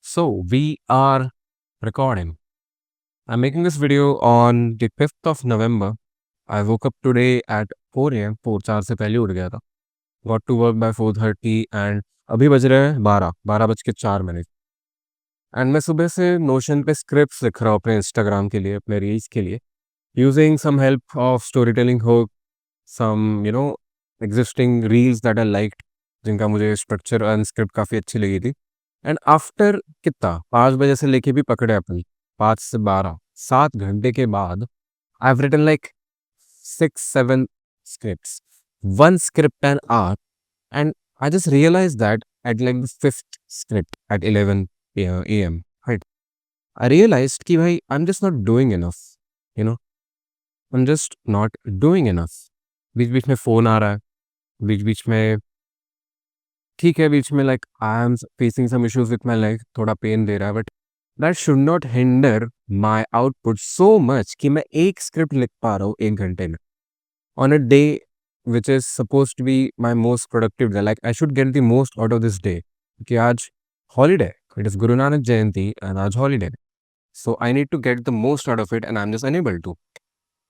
So we are recording. I'm making this video on the 5th of November. I woke up today at 4 a.m. 4 से पहले उठ गया था. Got to work by 4:30 and अभी बज रहे हैं 12 बज के 4 मिनट. एंड मैं सुबह से नोशन पे स्क्रिप्ट्स लिख रहा हूँ अपने इंस्टाग्राम के लिए, अपने रील्स के लिए, using some help of storytelling hook, some existing reels that I liked, जिनका मुझे स्ट्रक्चर एंड स्क्रिप्ट काफ़ी अच्छी लगी थी. एंड आफ्टर कितना 5 बजे से लेके भी पकड़े अपन, 5 से 12 7 घंटे के बाद I have written like 6 7 scripts, one script an hour. And I just realise that at like the fifth script at 11 a.m. right, I realized कि भाई I am just not doing enough, you know I am just not doing enough. बीच बीच में phone आ रहा है, बीच बीच में ठीक है, बीच में like I am facing some issues with my life, थोड़ा पेन दे रहा है, but that should not hinder my output so much कि मैं एक स्क्रिप्ट लिख पा रहा हूँ 1 घंटे में on a day which is suppose to be my most productive day. Like I should get the most out of this day कि आज holiday, it is Guru Nanak Jayanti and आज holiday. So I need to get the most out of it and I'm just unable to.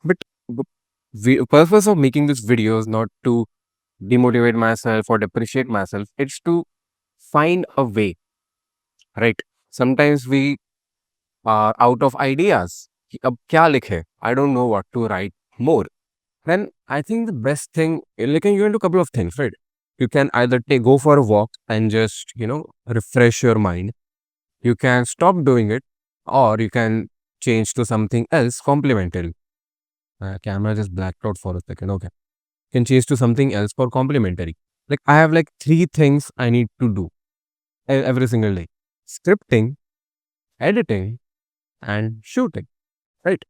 But the purpose of making this video is not to demotivate myself or depreciate myself. It's to find a way, right? Sometimes we are out of ideas. कि अब क्या लिखे? I don't know what to write more. Then I think the best thing, like you can do a couple of things, right? You can either go for a walk and just, refresh your mind. You can stop doing it, or you can change to something else complementary. Camera just blacked out for a second. Okay. You can change to something else for complementary. Like I have like three things I need to do every single day: scripting, editing, and shooting. Right?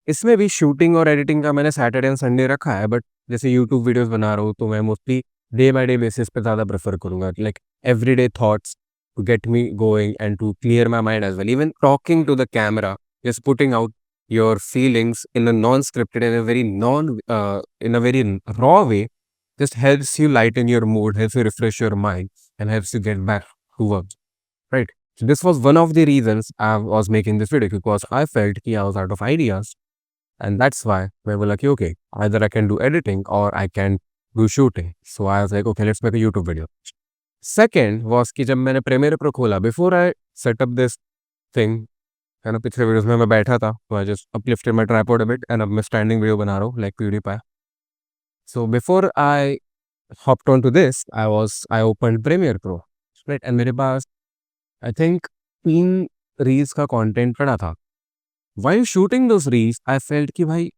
इसमें भी shooting और editing का मैंने Saturday and Sunday रखा है, but जैसे YouTube videos बना रहा हूँ तो मैं mostly day by day basis पे ज़्यादा प्रेफर करूँगा. Like everyday thoughts to get me going and to clear my mind as well. Even talking to the camera, just putting out your feelings in a non-scripted, in a very in a very raw way, just helps you lighten your mood, helps you refresh your mind, and helps you get back to work. Right. So this was one of the reasons I was making this video, because I felt that I was out of ideas, and that's why we were like, okay, either I can do editing or I can do shooting. So I was like, okay, let's make a YouTube video. Second was कि जब मैंने Premiere Pro खोला, before I set up this thing, है ना, पिछले videos में मैं बैठा था, तो I just uplifted my tripod a bit and अब मैं स्टैंडिंग वीडियो बना रहा हूँ like PewDiePie. So before I hopped on to this, I opened Premiere Pro, right, and मेरे पास आई थिंक 3 रील्स का कंटेंट पड़ा था. While shooting those reels I felt कि भाई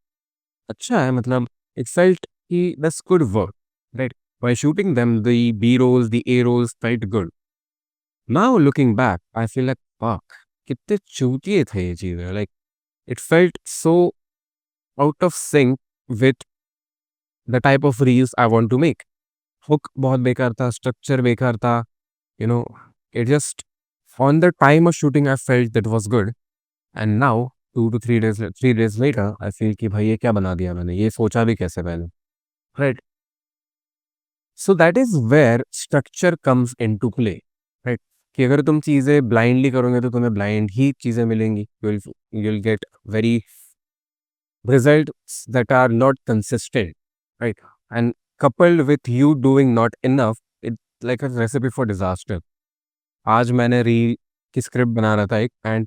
अच्छा है, मतलब इट फेल्ट कि that's good work, right. While shooting them, the B rolls, the A rolls felt good. Now looking back, I feel like fuck, कितने चूतिए थे ये चीज़ें. Like it felt so out of sync with the type of reels I want to make. Hook बहुत बेकार था, structure बेकार था, you know, it just on the time of shooting I felt that was good, and now 2 to 3 days later I feel कि भाई ये क्या बना दिया मैंने, ये सोचा भी कैसे मैंने, right? So that is where structure comes into play, right. कि अगर तुम चीज़ें ब्लाइंडली करोगे तो तुम्हें ब्लाइंड ही चीज़ें मिलेंगी. You will get very results that are not consistent, right. And coupled with you doing not enough, it's like a recipe for disaster. आज मैंने रील की स्क्रिप्ट बना रहा था एक, and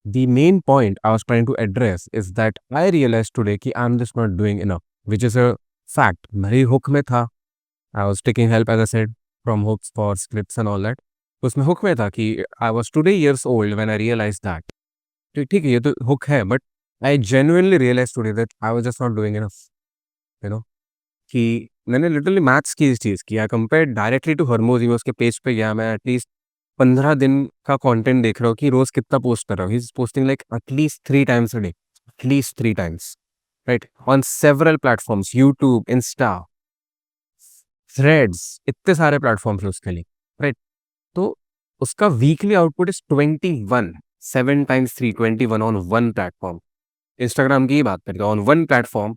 the main point I was trying to address is that I realized today कि I'm just not doing enough, which is a fact. मेरी hook में था, I was taking help, as I said, from hooks for scripts and all that. उसमें hook में था कि I was today years old when I realized that. तो ठीक है, ये तो हुक है, but I genuinely realized today that I was just not doing enough. You know, कि मैंने लिटरली मैथ्स की इस चीज़ की. I compare directly to Harmoji. मैं उसके पेज पे गया, मैं एटलीस्ट 15 दिन का कंटेंट देख रहा हूँ कि रोज़ कितना पोस्ट कर रहा हूँ. He is posting like at least 3 times a day, at least 3 times, right, on several platforms, YouTube, insta, threads, इतने सारे प्लेटफॉर्म्स हैं उसके लिए, राइट. तो उसका weekly output is 21, 7 times 3, 21 on one platform. Instagram की ही बात करें, ऑन वन प्लेटफॉर्म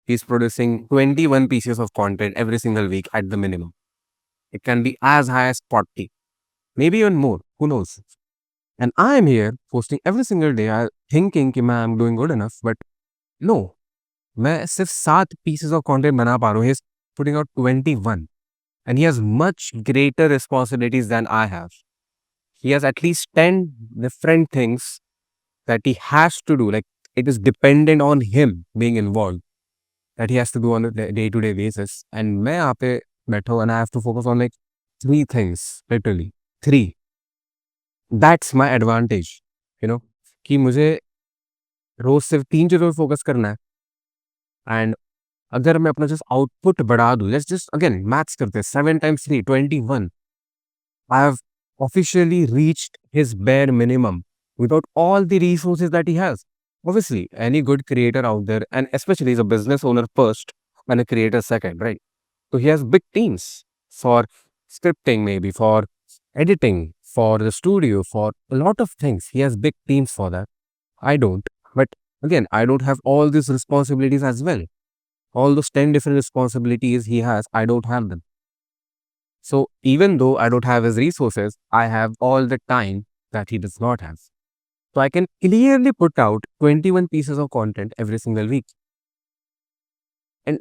ही is producing 21 pieces of content every single week at the minimum. It can be as high as 40, maybe even more, who knows. And I am here posting every single day, thinking कि मैं I'm doing good enough, but no, मैं सिर्फ 7 pieces of content बना पा रहा हूँ. He's putting out 21, and he has much greater responsibilities than I have. He has at least 10 different things that he has to do. Like, it is dependent on him being involved, that he has to do on a day-to-day basis. And मैं यहाँ पे बैठा हूँ and I have to focus on like 3 things, literally. 3. That's my advantage, you know, कि मुझे रोज सिर्फ 3 चीज़ों पे फोकस करना है. एंड अगर मैं अपना जस्ट आउटपुट बढ़ा दूँ, लेट्स जस्ट अगेन मैथ्स करते हैं, 7 times 3, 21. I have officially reached his bare minimum without all the resources that he has. Obviously, any good creator out there, and especially he's a business owner first and a creator second, right? So he has big teams for scripting, maybe for editing, for the studio, for a lot of things. He has big teams for that. I don't. But again, I don't have all these responsibilities as well. All those 10 different responsibilities he has, I don't have them. So even though I don't have his resources, I have all the time that he does not have. So I can clearly put out 21 pieces of content every single week. And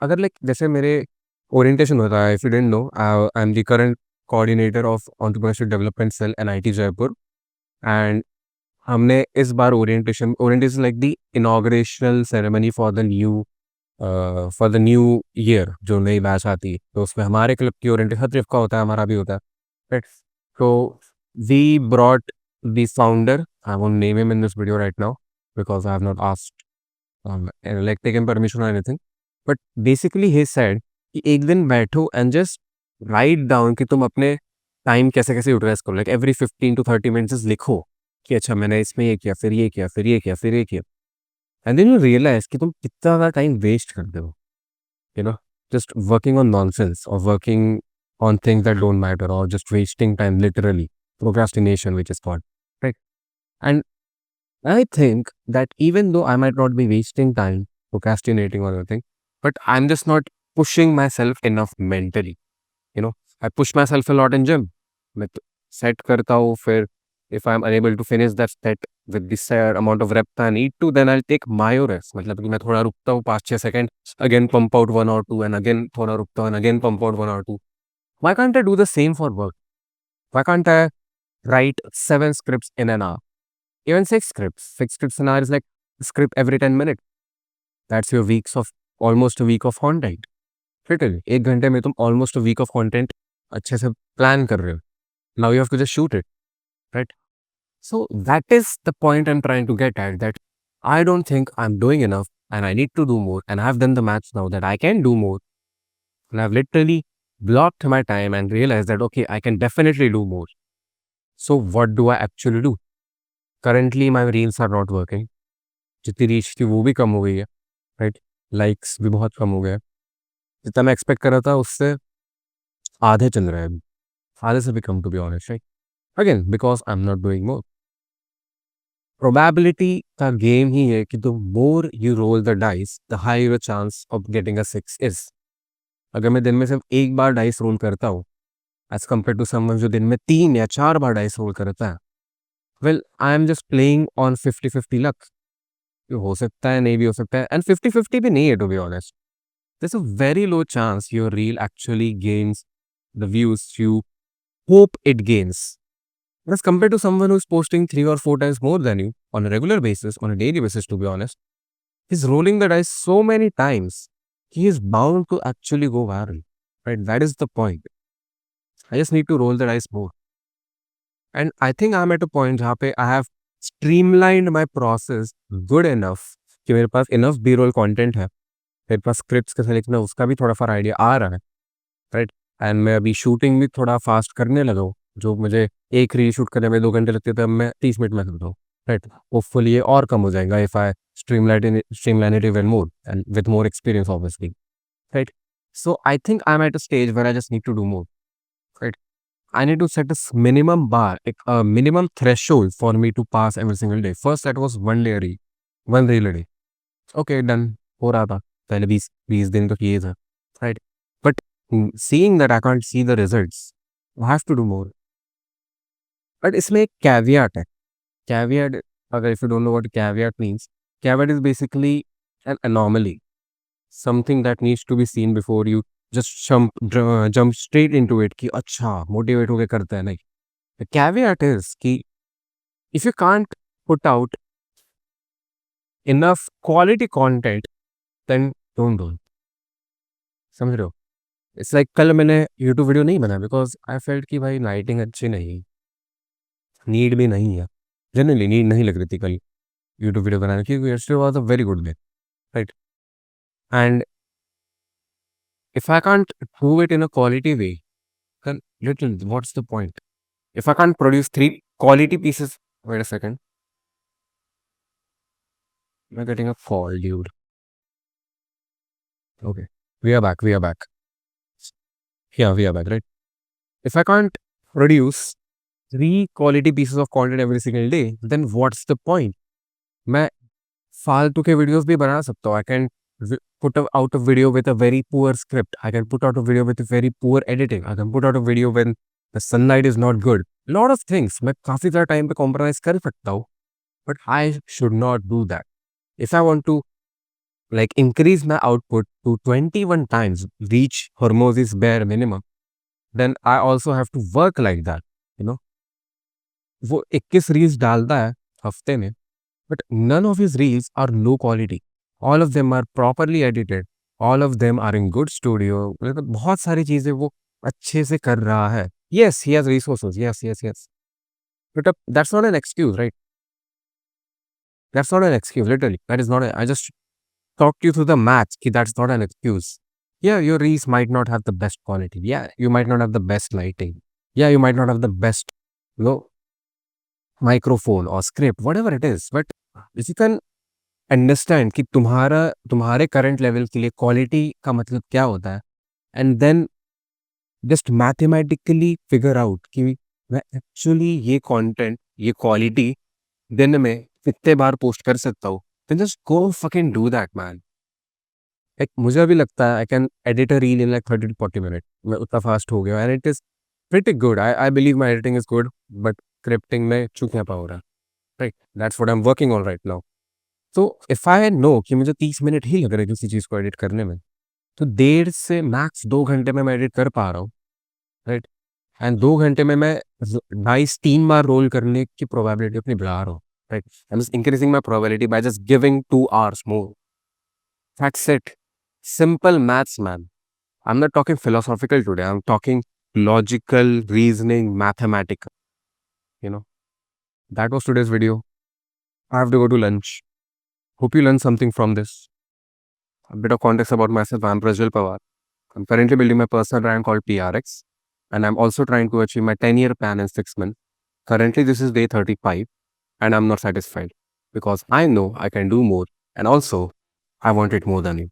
अगर like जैसे मेरे orientation होता है, if you didn't know, I'm the current coordinator of entrepreneurship development cell NIT Jaipur. And हमने इस बार orientation like the inaugurational ceremony for the new year, जो नई batch आती है, तो उसमें हमारे क्लब की ओरिएंटेशन हर ट्रिप का होता है, हमारा भी होता है, राइट? तो we brought the founder, I won't name him in this video right now because I have not asked like taken permission और anything, but basically he said कि एक दिन बैठो एंड जस्ट राइट डाउन कि तुम अपने time कैसे कैसे यूटिलाइज करो, लाइक एवरी 15 to 30 minutes लिखो कि अच्छा मैंने इसमें ये किया, फिर ये किया, फिर ये किया, फिर ये किया. एंड देन यू रियलाइज कि तुम कितना ज़्यादा टाइम वेस्ट करते हो, you know, just working on nonsense or working on things that don't matter or just wasting time, literally procrastination, which is called, right? And I think that even though I might not be wasting time procrastinating or anything, but I'm just not pushing myself enough mentally, you know. I push myself a lot in gym. मैं set करता हूँ, फिर if I'm unable to finish that set with the desired amount of reps I need to, then I'll take myo rest. मतलब कि मैं थोड़ा रुकता हूँ 5-6 second, again pump out 1 or 2, and again थोड़ा रुकता हूँ and again pump out 1 or 2. Why can't I do the same for work? Why can't I write 7 scripts in an hour? Even 6 scripts. 6 scripts an hour is like a script every 10 minutes. That's your weeks of, almost a week of content. Literally, 1 घंटे में तुम almost a week of content अच्छे से plan कर रहे हो. Now you have to just shoot it, right? So that is the point I'm trying to get at, that I don't think I'm doing enough and I need to do more. And I've done the maths now that I can do more. And I've literally blocked my time and realized that, okay, I can definitely do more. So what do I actually do? Currently, my reels are not working. जितनी reach थी वो भी कम हो गई है, right? Likes भी बहुत कम हो गए. जितना मैं एक्सपेक्ट कर रहा था उससे आधे चल रहे हैं अभी. आधे से भी कम, to be honest, right? Again because I am not doing more. Probability का गेम ही है कि the more you roll the dice, the higher your chance of getting a 6 is. अगर मैं दिन में सिर्फ एक बार डाइस रोल करता हूँ एज कम्पेयर टू समवन जो दिन में 3 या 4 बार डाइस रोल करता है, well I am just playing on 50-50 luck. हो सकता है, नहीं भी हो सकता है, एंड 50-50 भी नहीं है, to be honest. there's a very low chance your reel actually gains the views you hope it gains. As compared to someone who's posting 3 or 4 times more than you on a regular basis, on a daily basis, to be honest, he's rolling the dice so many times, he is bound to actually go viral. Right? That is the point. I just need to roll the dice more. And I think I'm at a point where I have streamlined my process good enough कि मेरे पास enough B-roll content है. मेरे पास scripts कैसे लिखना है उसका भी थोड़ा सा आइडिया आ रहा है, राइट? एंड मैं अभी शूटिंग भी थोड़ा फास्ट करने लगा हूँ. जो मुझे एक रील शूट करने में 2 घंटे लगते थे, अब मैं 30 मिनट में करता हूँ, राइट? होपफुली ये और कम हो जाएगा if I streamline it even more and with more experience, obviously, right? So I think I'm at a stage where I just need to do more, right? I need to set a minimum bar, like a minimum threshold for me to pass every single day. First that was 1 day a reel, 1 reel a day. Okay, done. हो रहा था पहले 20 दिन तो किए था, right? But seeing that I can't see the results, I have to do more. But इसमें एक कैवियट है। कैवियट, अगर if you don't know what caveat means, caveat is basically an anomaly, something that needs to be seen before you just jump straight into it कि अच्छा motivate होके करते हैं, नहीं। द कैवियट इज कि if you can't put out enough quality content then don't do. समझ रहे हो? इट्स लाइक कल मैंने यूट्यूब वीडियो नहीं बनाया बिकॉज आई फेल्ट कि भाई लाइटिंग अच्छी नहीं, नीड भी नहीं है, जनरली नीड नहीं लग रही थी कल यूट्यूब वीडियो बनाने की, yesterday was a very good day, right? And if I can't do it in a quality way, then literally, what's the point? If I can't produce three quality pieces, wait a second, I'm getting a call, dude. Okay, we are back. We are back. Yeah, we are back, right? If I can't produce three quality pieces of content every single day, then what's the point? मैं फालतू के videos भी बना सकता हूँ। I can put out a video with a very poor script. I can put out a video with very poor editing. I can put out a video when the sunlight is not good. Lot of things. मैं काफ़ी ज़्यादा time पे compromise कर सकता हूँ, but I should not do that. If I want to like increase my output to 21 times, reach Hormoz's bare minimum, then I also have to work like that. You know, वो 21 reels डालता है हफ्ते में, but none of his reels are low quality. All of them are properly edited. All of them are in good studio. मतलब बहुत सारी चीज़ें वो अच्छे से कर रहा है. Yes, he has resources. Yes, yes, yes. But that's not an excuse, right? That's not an excuse, literally. That is not I just talked you through the maths. Ki that's not an excuse. Yeah, your reels might not have the best quality. Yeah, you might not have the best lighting. Yeah, you might not have the best, you know, microphone or script, whatever it is. But if you can understand कि तुम्हारे current level के लिए quality का मतलब क्या होता है, and then just mathematically figure out कि मैं एक्चुअली ये कंटेंट, ये क्वालिटी दिन में कितने बार पोस्ट कर सकता हूँ, then just go fucking do that man. एक मुझे अभी लगता है I can edit a reel in like 30 to 40 minute, मैं उतना फास्ट हो गया, and it is pretty good. I believe my editing is good, but scripting में चूक पा हो रहा है, right? That's what I am working on right now. तो इफ़ आई नो कि मुझे 30 मिनट ही लग रहे हैं किसी चीज़ को एडिट करने में, तो 1.5 से मैक्स 2 घंटे में मैं एडिट कर पा रहा हूँ, राइट? एंड 2 घंटे में मैं नाइस 3 बार रोल करने की प्रोबेबिलिटी अपनी बढ़ा रहा हूँ, right? I am just increasing my probability by just giving 2 hours more. That's it. Simple maths man. I am not talking philosophical today, I am talking logical, reasoning, mathematical, you know? That was today's video. I have to go to lunch. Hope you learned something from this. A bit of context about myself. I'm Prajwal Pawar. I'm currently building my personal brand called PRX, and I'm also trying to achieve my 10-year plan in 6 months. Currently, this is day 35, and I'm not satisfied because I know I can do more, and also I want it more than you.